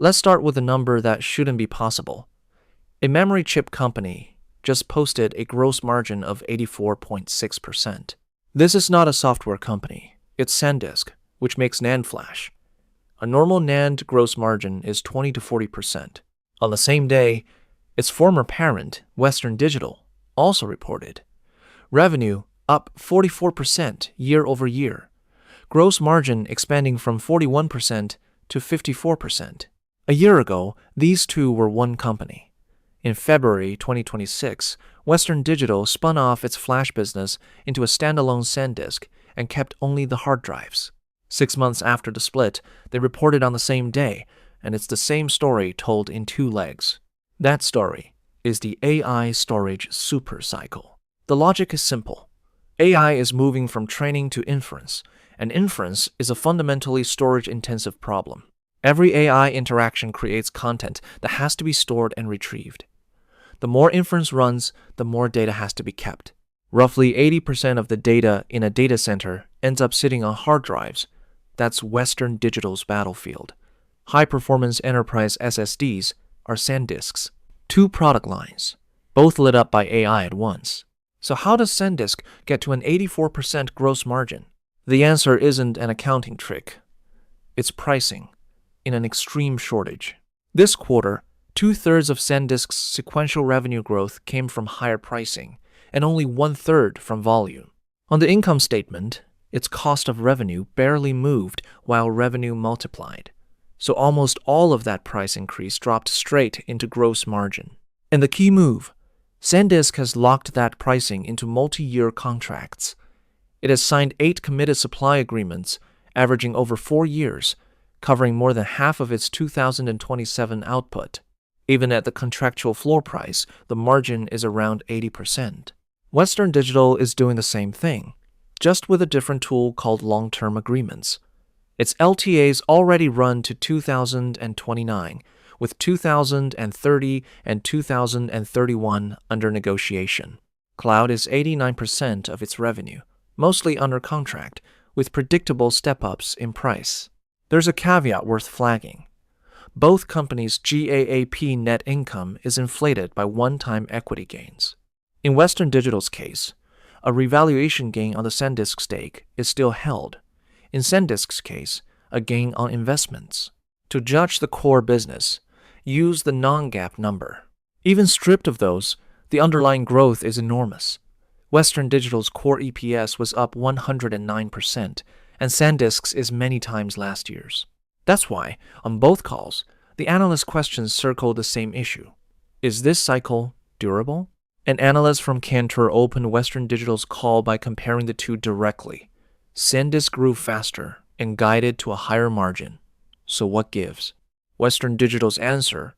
Let's start with a number that shouldn't be possible. A memory chip company just posted a gross margin of 84.6%. This is not a software company. It's SanDisk, which makes NAND flash. A normal NAND gross margin is 20 to 40%. On the same day, its former parent, Western Digital, also reported revenue up 44% year over year, gross margin expanding from 41% to 54%. A year ago, these two were one company. In February 2026, Western Digital spun off its flash business into a standalone SanDisk and kept only the hard drives. 6 months after the split, they reported on the same day, and it's the same story told in two legs. That story is the AI storage supercycle. The logic is simple. AI is moving from training to inference, and inference is a fundamentally storage-intensive problem. Every AI interaction creates content that has to be stored and retrieved. The more inference runs, the more data has to be kept. Roughly 80% of the data in a data center ends up sitting on hard drives. That's Western Digital's battlefield. High-performance enterprise SSDs are SanDisks. Two product lines, both lit up by AI at once. So how does SanDisk get to an 84% gross margin? The answer isn't an accounting trick. It's pricing in an extreme shortage. This quarter, 2/3 of SanDisk's sequential revenue growth came from higher pricing, and only 1/3 from volume. On the income statement, its cost of revenue barely moved while revenue multiplied. So almost all of that price increase dropped straight into gross margin. And the key move, SanDisk has locked that pricing into multi-year contracts. It has signed 8 committed supply agreements, averaging over 4 years, covering more than half of its 2027 output. Even at the contractual floor price, the margin is around 80%. Western Digital is doing the same thing, just with a different tool called long-term agreements. Its LTAs already run to 2029, with 2030 and 2031 under negotiation. Cloud is 89% of its revenue, mostly under contract, with predictable step-ups in price. There's a caveat worth flagging. Both companies' GAAP net income is inflated by one-time equity gains. In Western Digital's case, a revaluation gain on the SanDisk stake is still held. In SanDisk's case, a gain on investments. To judge the core business, use the non-GAAP number. Even stripped of those, the underlying growth is enormous. Western Digital's core EPS was up 109%, and SanDisk's is many times last year's. That's why, on both calls, the analyst questions circle the same issue. Is this cycle durable? An analyst from Cantor opened Western Digital's call by comparing the two directly. SanDisk grew faster and guided to a higher margin. So what gives? Western Digital's answer: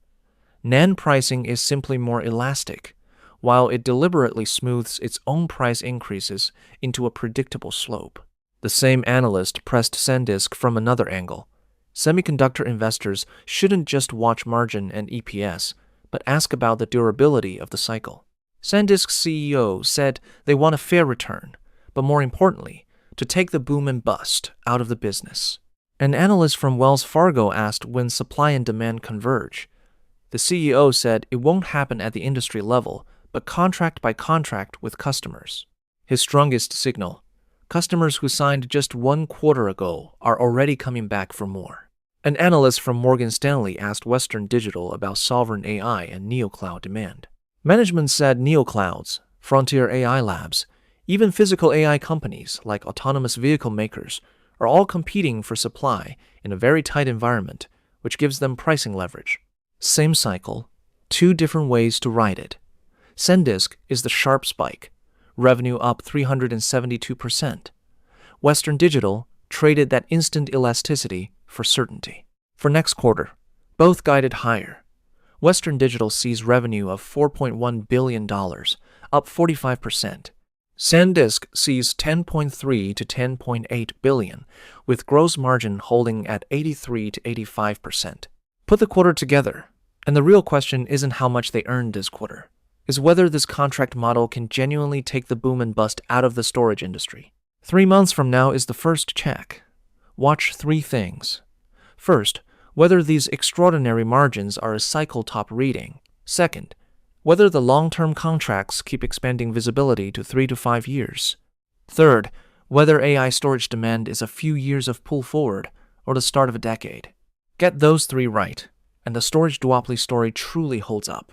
NAND pricing is simply more elastic, while it deliberately smooths its own price increases into a predictable slope. The same analyst pressed SanDisk from another angle. Semiconductor investors shouldn't just watch margin and EPS, but ask about the durability of the cycle. SanDisk's CEO said they want a fair return, but more importantly, to take the boom and bust out of the business. An analyst from Wells Fargo asked when supply and demand converge. The CEO said it won't happen at the industry level, but contract by contract with customers. His strongest signal: customers who signed just 1 quarter ago are already coming back for more. An analyst from Morgan Stanley asked Western Digital about sovereign AI and neocloud demand. Management said neoclouds, frontier AI labs, even physical AI companies like autonomous vehicle makers are all competing for supply in a very tight environment, which gives them pricing leverage. Same cycle, 2 different ways to ride it. SanDisk is the sharp spike, revenue up 372%. Western Digital traded that instant elasticity for certainty. For next quarter, both guided higher. Western Digital sees revenue of $4.1 billion, up 45%. SanDisk sees $10.3 to $10.8 billion, with gross margin holding at 83 to 85%. Put the quarter together, and the real question isn't how much they earned this quarter, is whether this contract model can genuinely take the boom and bust out of the storage industry. 3 months from now is the first check. Watch 3 things. First, whether these extraordinary margins are a cycle top reading. Second, whether the long-term contracts keep expanding visibility to 3 to 5 years. Third, whether AI storage demand is a few years of pull forward or the start of a decade. Get those three right, and the storage duopoly story truly holds up.